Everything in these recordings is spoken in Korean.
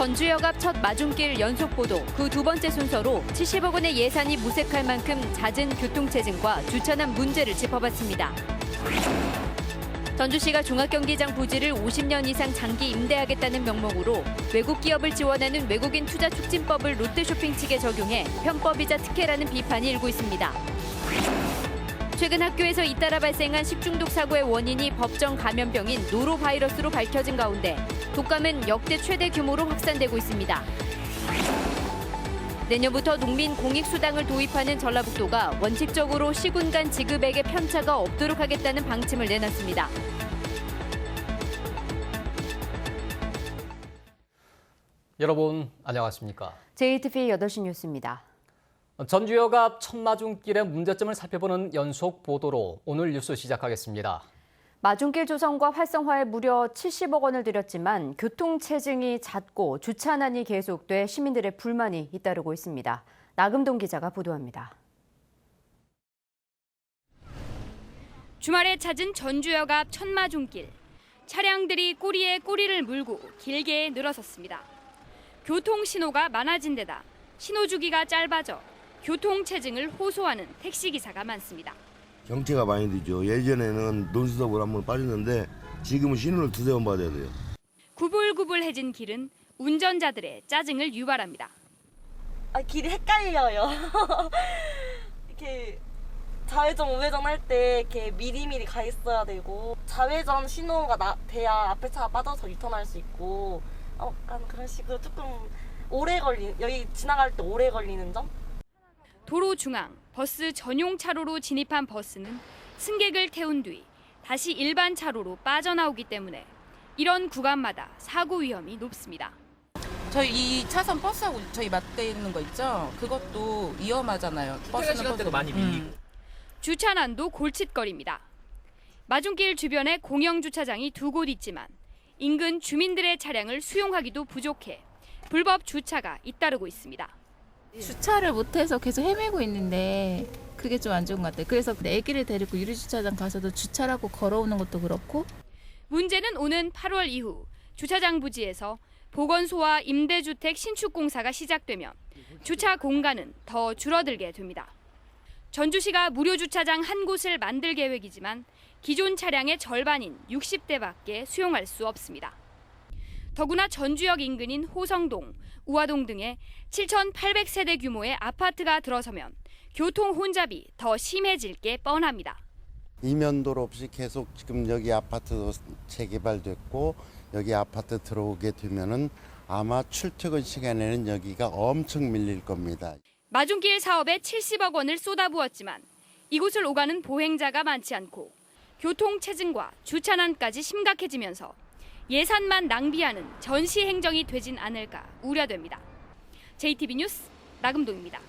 전주역 앞 첫 마중길 연속 보도, 그 두 번째 순서로 70억 원의 예산이 무색할 만큼 잦은 교통체증과 주차난 문제를 짚어봤습니다. 전주시가 종합경기장 부지를 50년 이상 장기 임대하겠다는 명목으로 외국 기업을 지원하는 외국인 투자 촉진법을 롯데쇼핑 측에 적용해 편법이자 특혜라는 비판이 일고 있습니다. 최근 학교에서 잇따라 발생한 식중독 사고의 원인이 법정 감염병인 노로바이러스로 밝혀진 가운데 독감은 역대 최대 규모로 확산되고 있습니다. 내년부터 농민 공익수당을 도입하는 전라북도가 원칙적으로 시군 간 지급액의 편차가 없도록 하겠다는 방침을 내놨습니다. 여러분 안녕하십니까? JTBC 8시 뉴스입니다. 전주역 앞 첫마중길의 문제점을 살펴보는 연속 보도로 오늘 뉴스 시작하겠습니다. 마중길 조성과 활성화에 무려 70억 원을 들였지만 교통체증이 잦고 주차난이 계속돼 시민들의 불만이 잇따르고 있습니다. 나금동 기자가 보도합니다. 주말에 찾은 전주역 앞 첫마중길. 차량들이 꼬리에 꼬리를 물고 길게 늘어섰습니다. 교통신호가 많아진 데다 신호주기가 짧아져 교통체증을 호소하는 택시기사가 많습니다. 경치가 많이 되죠. 예전에는 논수석으로 한번 빠졌는데 지금은 신호를 두세 번 받아야 돼요. 구불구불해진 길은 운전자들의 짜증을 유발합니다. 길이 헷갈려요. 이렇게 좌회전 우회전 할 때 이렇게 미리미리 가 있어야 되고 좌회전 신호가 돼야 앞에 차가 빠져서 유턴할 수 있고 약간 그런 식으로 조금 여기 지나갈 때 오래 걸리는 점? 도로 중앙, 버스 전용 차로로 진입한 버스는 승객을 태운 뒤 다시 일반 차로로 빠져나오기 때문에 이런 구간마다 사고 위험이 높습니다. 저희 2차선 버스하고 저희 맞대 있는 거 있죠? 그것도 위험하잖아요. 버스 시간대가 많이 밀리고. 주차난도 골칫거리입니다. 마중길 주변에 공영 주차장이 두 곳 있지만 인근 주민들의 차량을 수용하기도 부족해 불법 주차가 잇따르고 있습니다. 주차를 못해서 계속 헤매고 있는데 그게 좀 안 좋은 것 같아요. 그래서 애기를 데리고 유리주차장 가서도 주차라고 걸어오는 것도 그렇고. 문제는 오는 8월 이후 주차장 부지에서 보건소와 임대주택 신축 공사가 시작되면 주차 공간은 더 줄어들게 됩니다. 전주시가 무료 주차장 한 곳을 만들 계획이지만 기존 차량의 절반인 60대밖에 수용할 수 없습니다. 더구나 전주역 인근인 호성동, 우화동 등에 7,800세대 규모의 아파트가 들어서면 교통 혼잡이 더 심해질 게 뻔합니다. 이면도로 없이 계속 지금 여기 아파트도 재개발됐고 여기 아파트 들어오게 되면은 아마 출퇴근 시간에는 여기가 엄청 밀릴 겁니다. 마중길 사업에 70억 원을 쏟아부었지만 이곳을 오가는 보행자가 많지 않고 교통체증과 주차난까지 심각해지면서 예산만 낭비하는 전시 행정이 되진 않을까 우려됩니다. JTBC 뉴스 나금동입니다.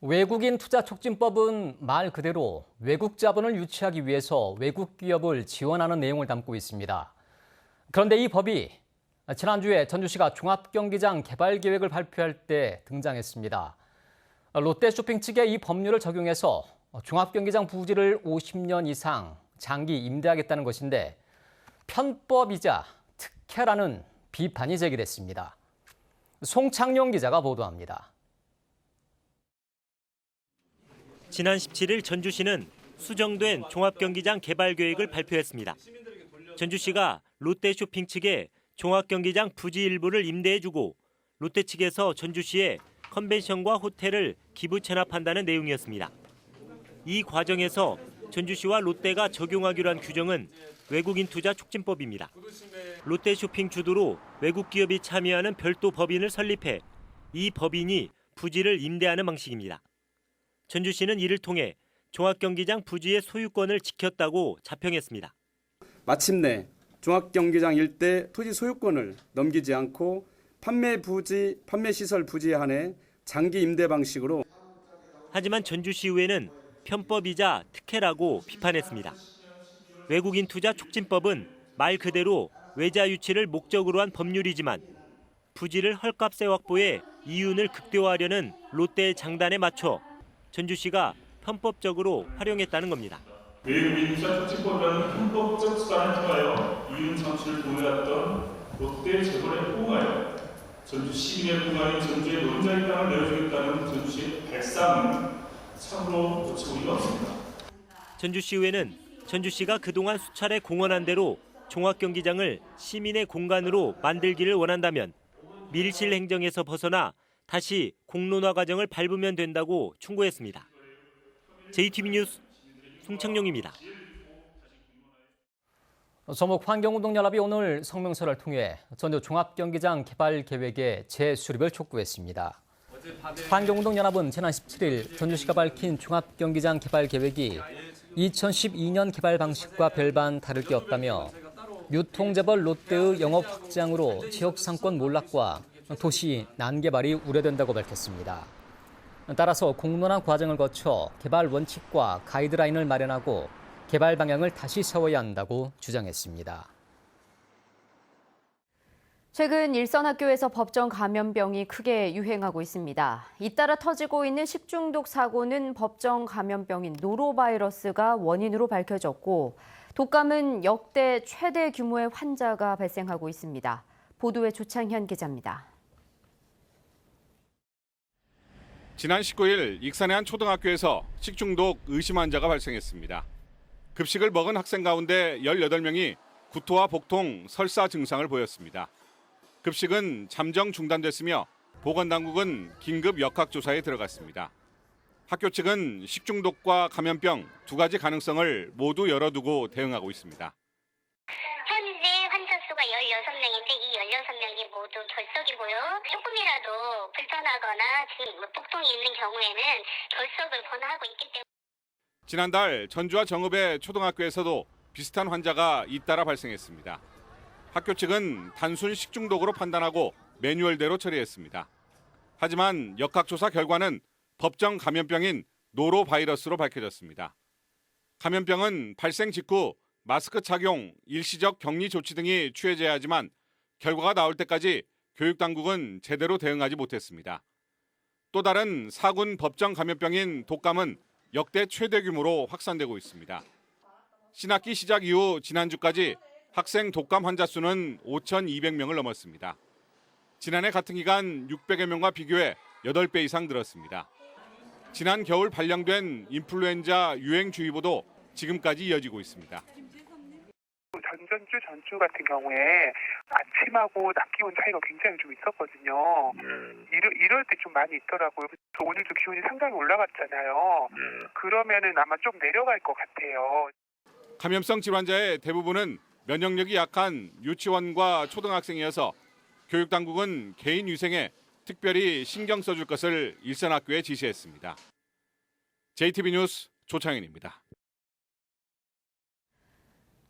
외국인 투자 촉진법은 말 그대로 외국 자본을 유치하기 위해서 외국 기업을 지원하는 내용을 담고 있습니다. 그런데 이 법이 지난주에 전주시가 종합경기장 개발 계획을 발표할 때 등장했습니다. 롯데쇼핑 측의 이 법률을 적용해서 종합경기장 부지를 50년 이상 장기 임대하겠다는 것인데 편법이자 특혜라는 비판이 제기됐습니다. 송창용 기자가 보도합니다. 지난 17일 전주시는 수정된 종합경기장 개발 계획을 발표했습니다. 전주시가 롯데쇼핑 측에 종합경기장 부지 일부를 임대해주고 롯데 측에서 전주시에 컨벤션과 호텔을 기부 체납한다는 내용이었습니다. 이 과정에서 전주시와 롯데가 적용하기로 한 규정은 외국인 투자 촉진법입니다. 롯데쇼핑 주도로 외국 기업이 참여하는 별도 법인을 설립해 이 법인이 부지를 임대하는 방식입니다. 전주시는 이를 통해 종합경기장 부지의 소유권을 지켰다고 자평했습니다. 마침내 종합경기장 일대 토지 소유권을 넘기지 않고 판매시설 부지에 한해 장기 임대 방식으로. 하지만 전주시의회는 편법이자 특혜라고 비판했습니다. 외국인 투자 촉진법은 말 그대로 외자 유치를 목적으로 한 법률이지만 부지를 헐값에 확보해 이윤을 극대화하려는 롯데의 장단에 맞춰 전주시가 편법적으로 활용했다는 겁니다. 외국인 투자 촉진법이라는 편법적 수단을 통하여 이윤 창출을 도모했던 롯데 재벌에 호응하여 전주 시민의 공간인 전주에 논자의 땅을 내어주겠다는 전주시의 발상은 참으로 놓치고가 없습니다. 전주시의회는 전주시가 그동안 수차례 공언한 대로 종합경기장을 시민의 공간으로 만들기를 원한다면 밀실 행정에서 벗어나 다시 공론화 과정을 밟으면 된다고 충고했습니다. JTB 뉴스 송창용입니다. 전북환경운동연합이 오늘 성명서를 통해 전주 종합경기장 개발 계획의 재수립을 촉구했습니다. 환경운동연합은 지난 17일 전주시가 밝힌 종합경기장 개발 계획이 2012년 개발 방식과 별반 다를 게 없다며 유통재벌 롯데의 영업 확장으로 지역 상권 몰락과 도시 난개발이 우려된다고 밝혔습니다. 따라서 공론화 과정을 거쳐 개발 원칙과 가이드라인을 마련하고 개발 방향을 다시 세워야 한다고 주장했습니다. 최근 일선 학교에서 법정 감염병이 크게 유행하고 있습니다. 잇따라 터지고 있는 식중독 사고는 법정 감염병인 노로바이러스가 원인으로 밝혀졌고 독감은 역대 최대 규모의 환자가 발생하고 있습니다. 보도에 조창현 기자입니다. 지난 19일 익산의 한 초등학교에서 식중독 의심 환자가 발생했습니다. 급식을 먹은 학생 가운데 18명이 구토와 복통, 설사 증상을 보였습니다. 급식은 잠정 중단됐으며 보건당국은 긴급 역학조사에 들어갔습니다. 학교 측은 식중독과 감염병 두 가지 가능성을 모두 열어두고 대응하고 있습니다. 현재 환자 수가 16명인데 이 16명이 모두 결석이고요. 조금이라도 불편하거나 지금 복통이 있는 경우에는 결석을 권하고 있기 때문에 지난달 전주와 정읍의 초등학교에서도 비슷한 환자가 잇따라 발생했습니다. 학교 측은 단순 식중독으로 판단하고 매뉴얼대로 처리했습니다. 하지만 역학조사 결과는 법정 감염병인 노로바이러스로 밝혀졌습니다. 감염병은 발생 직후 마스크 착용, 일시적 격리 조치 등이 취해져야 하지만 결과가 나올 때까지 교육당국은 제대로 대응하지 못했습니다. 또 다른 사군 법정 감염병인 독감은 역대 최대 규모로 확산되고 있습니다. 신학기 시작 이후 지난주까지 학생 독감 환자 수는 5,200명을 넘었습니다. 지난해 같은 기간 600여 명과 비교해 8배 이상 늘었습니다. 지난 겨울 발령된 인플루엔자 유행주의보도 지금까지 이어지고 있습니다. 전주 같은 경우에 아침하고 낮 기온 차이가 굉장히 좀 있었거든요. 이럴 때 좀 많이 있더라고요. 오늘도 기온이 상당히 올라갔잖아요. 그러면은 아마 좀 내려갈 것 같아요. 감염성 질환자의 대부분은 면역력이 약한 유치원과 초등학생이어서 교육당국은 개인 위생에 특별히 신경 써줄 것을 일선학교에 지시했습니다. JTB 뉴스 조창현입니다.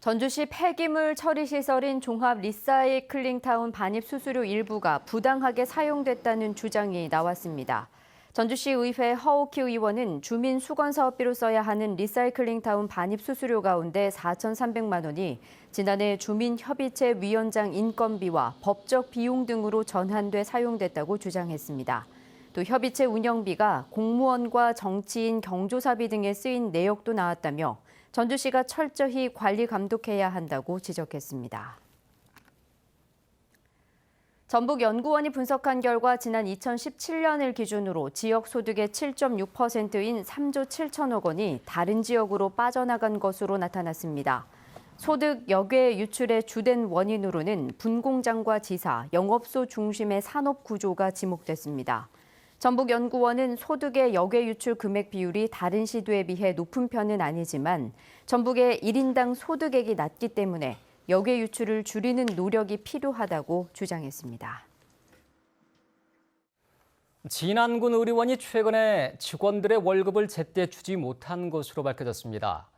전주시 폐기물 처리 시설인 종합 리사이클링타운 반입수수료 일부가 부당하게 사용됐다는 주장이 나왔습니다. 전주시 의회 허오키 의원은 주민 수건 사업비로 써야 하는 리사이클링타운 반입수수료 가운데 4,300만 원이 지난해 주민협의체 위원장 인건비와 법적 비용 등으로 전환돼 사용됐다고 주장했습니다. 또 협의체 운영비가 공무원과 정치인 경조사비 등에 쓰인 내역도 나왔다며 전주시가 철저히 관리 감독해야 한다고 지적했습니다. 전북연구원이 분석한 결과 지난 2017년을 기준으로 지역 소득의 7.6%인 3조 7천억 원이 다른 지역으로 빠져나간 것으로 나타났습니다. 소득 역외 유출의 주된 원인으로는 분공장과 지사, 영업소 중심의 산업 구조가 지목됐습니다. 전북연구원은 소득의 역외 유출 금액 비율이 다른 시도에 비해 높은 편은 아니지만 전북의 1인당 소득액이 낮기 때문에 역외 유출을 줄이는 노력이 필요하다고 주장했습니다. 진안군 의료원이 최근에 직원들의 월급을 제때 주지 못한 것으로 밝혀졌습니다.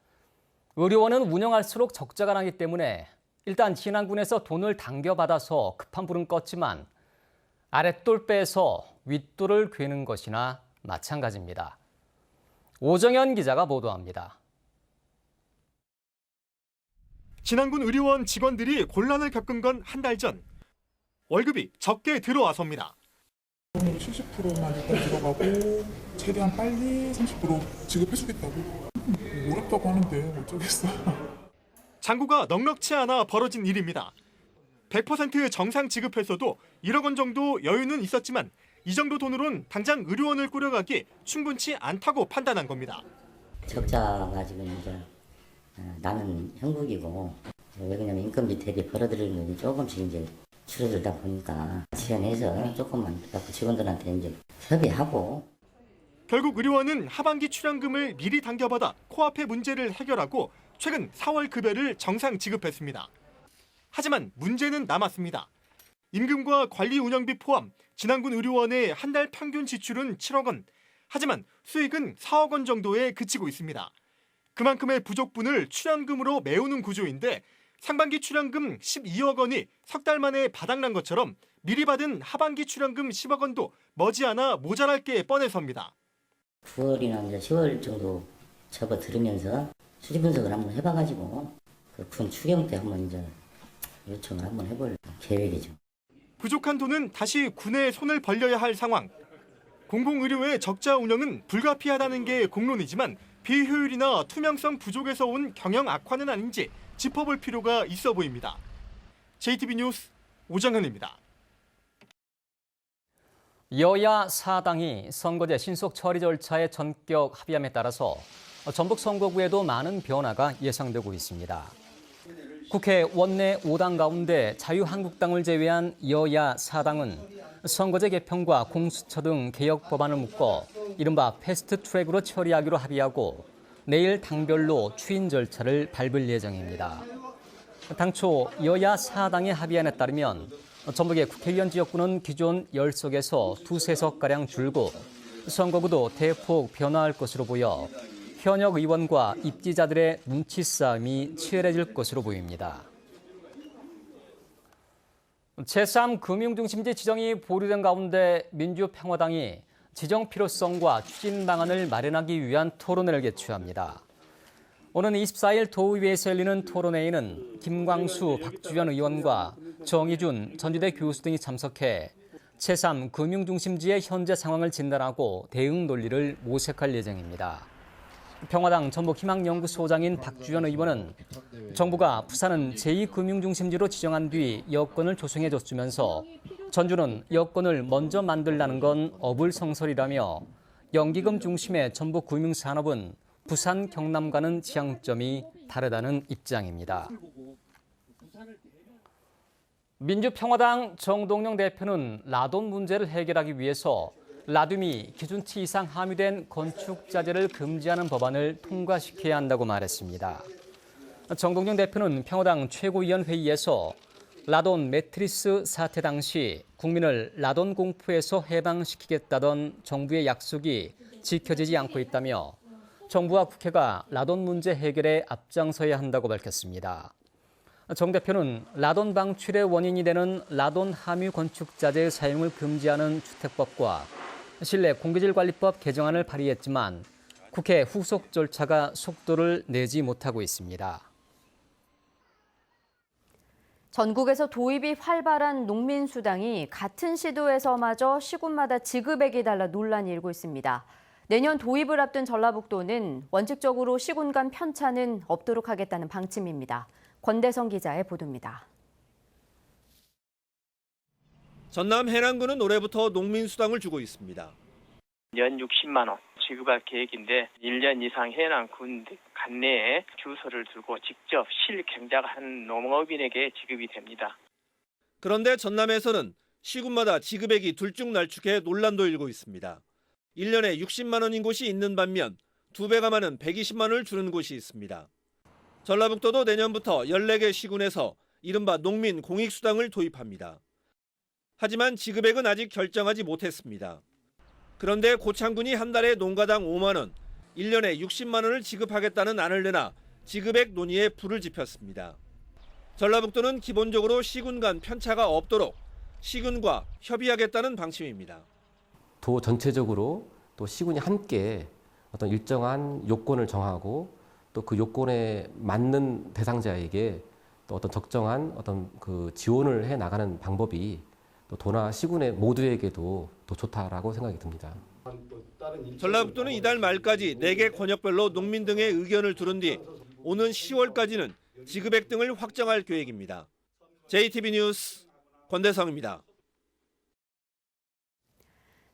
의료원은 운영할수록 적자가 나기 때문에 일단 진안군에서 돈을 당겨받아서 급한 불은 껐지만 아랫돌 빼서 윗돌을 괴는 것이나 마찬가지입니다. 오정현 기자가 보도합니다. 진안군 의료원 직원들이 곤란을 겪은 건 한 달 전. 월급이 적게 들어와서입니다. 70%만 일단 들어가고 최대한 빨리 30% 지급해주겠다고. 어렵다고 하는데 어쩌겠어. 장구가 넉넉치 않아 벌어진 일입니다. 100% 정상 지급했어도 1억 원 정도 여유는 있었지만 이 정도 돈으론 당장 의료원을 꾸려가기 충분치 않다고 판단한 겁니다. 적자가 지금 이제 나는 형국이고 왜 그러냐면 인건비 대비 벌어들이는 돈이 조금씩 이제 줄어들다 보니까 지원해서 조금만 갖고 직원들한테 이제 협의하고. 결국 의료원은 하반기 출연금을 미리 당겨받아 코앞의 문제를 해결하고 최근 4월 급여를 정상 지급했습니다. 하지만 문제는 남았습니다. 임금과 관리 운영비 포함 진안군 의료원의 한 달 평균 지출은 7억 원. 하지만 수익은 4억 원 정도에 그치고 있습니다. 그만큼의 부족분을 출연금으로 메우는 구조인데 상반기 출연금 12억 원이 석 달 만에 바닥난 것처럼 미리 받은 하반기 출연금 10억 원도 머지않아 모자랄 게 뻔해서입니다. 9월이나 이제 10월 정도 접어들으면서 수지 분석을 한번 해봐가지고 군 추경 때 한번 이제 요청을 한번 해볼 계획이죠. 부족한 돈은 다시 군에 손을 벌려야 할 상황. 공공의료의 적자 운영은 불가피하다는 게 공론이지만 비효율이나 투명성 부족에서 온 경영 악화는 아닌지 짚어볼 필요가 있어 보입니다. JTB 뉴스 오정현입니다. 여야 사당이 선거제 신속 처리 절차의 전격 합의함에 따라서 전북 선거구에도 많은 변화가 예상되고 있습니다. 국회 원내 5당 가운데 자유한국당을 제외한 여야 사당은 선거제 개편과 공수처 등 개혁 법안을 묶어 이른바 패스트트랙으로 처리하기로 합의하고 내일 당별로 추인 절차를 밟을 예정입니다. 당초 여야 사당의 합의안에 따르면 전북의 국회의원 지역구는 기존 10석에서 2~3석가량 줄고 선거구도 대폭 변화할 것으로 보여 현역 의원과 입지자들의 눈치 싸움이 치열해질 것으로 보입니다. 제3 금융중심지 지정이 보류된 가운데 민주평화당이 지정 필요성과 추진 방안을 마련하기 위한 토론회를 개최합니다. 오는 24일 도의회에서 열리는 토론회에는 김광수, 박주현 의원과 정의준 전주대 교수 등이 참석해 제3 금융중심지의 현재 상황을 진단하고 대응 논리를 모색할 예정입니다. 평화당 전북희망연구소장인 박주현 의원은 정부가 부산은 제2금융중심지로 지정한 뒤 여건을 조성해줬으면서 전주는 여건을 먼저 만들라는 건 어불성설이라며 연기금 중심의 전북 금융산업은 부산, 경남과는 지향점이 다르다는 입장입니다. 민주평화당 정동영 대표는 라돈 문제를 해결하기 위해서 라듐이 기준치 이상 함유된 건축자재를 금지하는 법안을 통과시켜야 한다고 말했습니다. 정동영 대표는 평화당 최고위원 회의에서 라돈 매트리스 사태 당시 국민을 라돈 공포에서 해방시키겠다던 정부의 약속이 지켜지지 않고 있다며 정부와 국회가 라돈 문제 해결에 앞장서야 한다고 밝혔습니다. 정 대표는 라돈 방출의 원인이 되는 라돈 함유 건축자재의 사용을 금지하는 주택법과 실내 공기질관리법 개정안을 발의했지만 국회 후속 절차가 속도를 내지 못하고 있습니다. 전국에서 도입이 활발한 농민수당이 같은 시도에서마저 시군마다 지급액이 달라 논란이 일고 있습니다. 내년 도입을 앞둔 전라북도는 원칙적으로 시군 간 편차는 없도록 하겠다는 방침입니다. 권대성 기자의 보도입니다. 전남 해남군은 올해부터 농민수당을 주고 있습니다. 연 60만 원 지급할 계획인데 1년 이상 해남군 관내에 주소를 두고 직접 실경작하는 농업인에게 지급이 됩니다. 그런데 전남에서는 시군마다 지급액이 들쭉날쭉해 논란도 일고 있습니다. 1년에 60만 원인 곳이 있는 반면 2배가 많은 120만 원을 주는 곳이 있습니다. 전라북도도 내년부터 14개 시군에서 이른바 농민 공익수당을 도입합니다. 하지만 지급액은 아직 결정하지 못했습니다. 그런데 고창군이 한 달에 농가당 5만 원, 1년에 60만 원을 지급하겠다는 안을 내나 지급액 논의에 불을 지폈습니다. 전라북도는 기본적으로 시군 간 편차가 없도록 시군과 협의하겠다는 방침입니다. 도 전체적으로 또 시군이 함께 어떤 일정한 요건을 정하고 또 그 요건에 맞는 대상자에게 또 어떤 적정한 어떤 그 지원을 해 나가는 방법이 또 도나 시군의 모두에게도 더 좋다라고 생각이 듭니다. 전라북도는 이달 말까지 4개 권역별로 농민 등의 의견을 들은 뒤 오는 10월까지는 지급액 등을 확정할 계획입니다. JTB 뉴스 권대성입니다.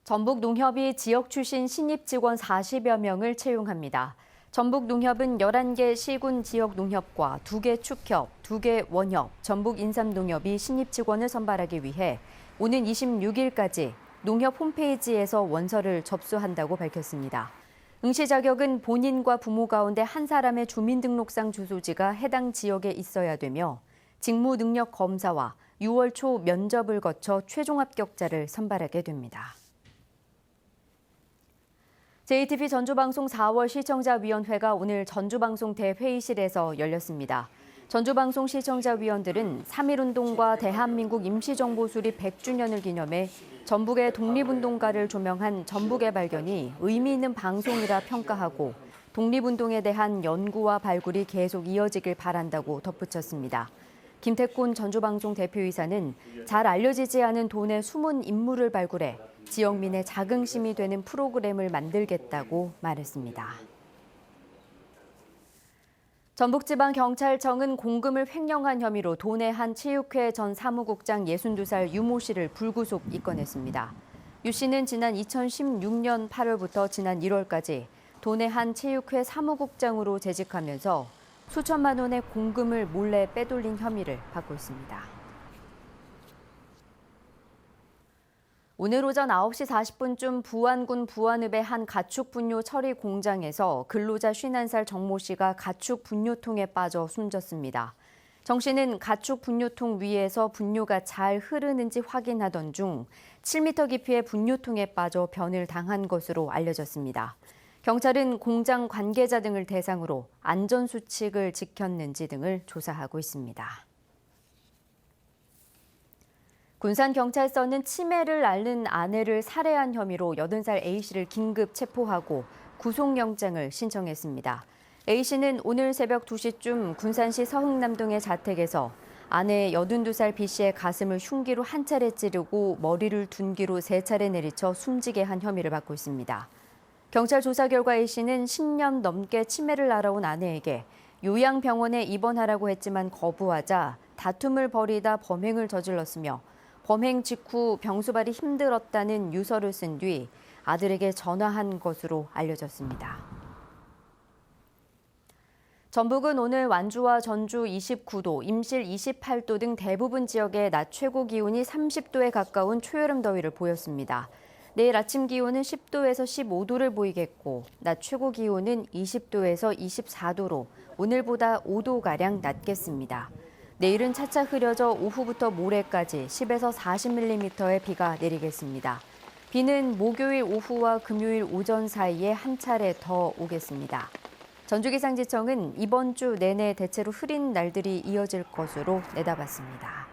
전북농협이 지역 출신 신입 직원 40여 명을 채용합니다. 전북농협은 11개 시군 지역농협과 2개 축협, 2개 원협, 전북인삼농협이 신입 직원을 선발하기 위해 오는 26일까지 농협 홈페이지에서 원서를 접수한다고 밝혔습니다. 응시 자격은 본인과 부모 가운데 한 사람의 주민등록상 주소지가 해당 지역에 있어야 되며 직무 능력 검사와 6월 초 면접을 거쳐 최종 합격자를 선발하게 됩니다. JTB 전주방송 4월 시청자위원회가 오늘 전주방송 대회의실에서 열렸습니다. 전주방송 시청자위원들은 3.1운동과 대한민국 임시정부 수립 100주년을 기념해 전북의 독립운동가를 조명한 전북의 발견이 의미 있는 방송이라 평가하고 독립운동에 대한 연구와 발굴이 계속 이어지길 바란다고 덧붙였습니다. 김태곤 전주방송 대표이사는 잘 알려지지 않은 돈의 숨은 인물을 발굴해 지역민의 자긍심이 되는 프로그램을 만들겠다고 말했습니다. 전북지방경찰청은 공금을 횡령한 혐의로 도내 한 체육회 전 사무국장 62살 유모 씨를 불구속 입건했습니다. 유 씨는 지난 2016년 8월부터 지난 1월까지 도내 한 체육회 사무국장으로 재직하면서 수천만 원의 공금을 몰래 빼돌린 혐의를 받고 있습니다. 오늘 오전 9시 40분쯤 부안군 부안읍의 한 가축 분뇨 처리 공장에서 근로자 51살 정모 씨가 가축 분뇨통에 빠져 숨졌습니다. 정 씨는 가축 분뇨통 위에서 분뇨가 잘 흐르는지 확인하던 중 7m 깊이의 분뇨통에 빠져 변을 당한 것으로 알려졌습니다. 경찰은 공장 관계자 등을 대상으로 안전수칙을 지켰는지 등을 조사하고 있습니다. 군산경찰서는 치매를 앓는 아내를 살해한 혐의로 80살 A씨를 긴급 체포하고 구속영장을 신청했습니다. A씨는 오늘 새벽 2시쯤 군산시 서흥남동의 자택에서 아내 82살 B씨의 가슴을 흉기로 한 차례 찌르고 머리를 둔기로 3차례 내리쳐 숨지게 한 혐의를 받고 있습니다. 경찰 조사 결과 A씨는 10년 넘게 치매를 앓아온 아내에게 요양병원에 입원하라고 했지만 거부하자 다툼을 벌이다 범행을 저질렀으며 범행 직후 병수발이 힘들었다는 유서를 쓴 뒤 아들에게 전화한 것으로 알려졌습니다. 전북은 오늘 완주와 전주 29도, 임실 28도 등 대부분 지역의 낮 최고 기온이 30도에 가까운 초여름 더위를 보였습니다. 내일 아침 기온은 10도에서 15도를 보이겠고 낮 최고 기온은 20도에서 24도로 오늘보다 5도가량 낮겠습니다. 내일은 차차 흐려져 오후부터 모레까지 10에서 40mm의 비가 내리겠습니다. 비는 목요일 오후와 금요일 오전 사이에 한 차례 더 오겠습니다. 전주기상지청은 이번 주 내내 대체로 흐린 날들이 이어질 것으로 내다봤습니다.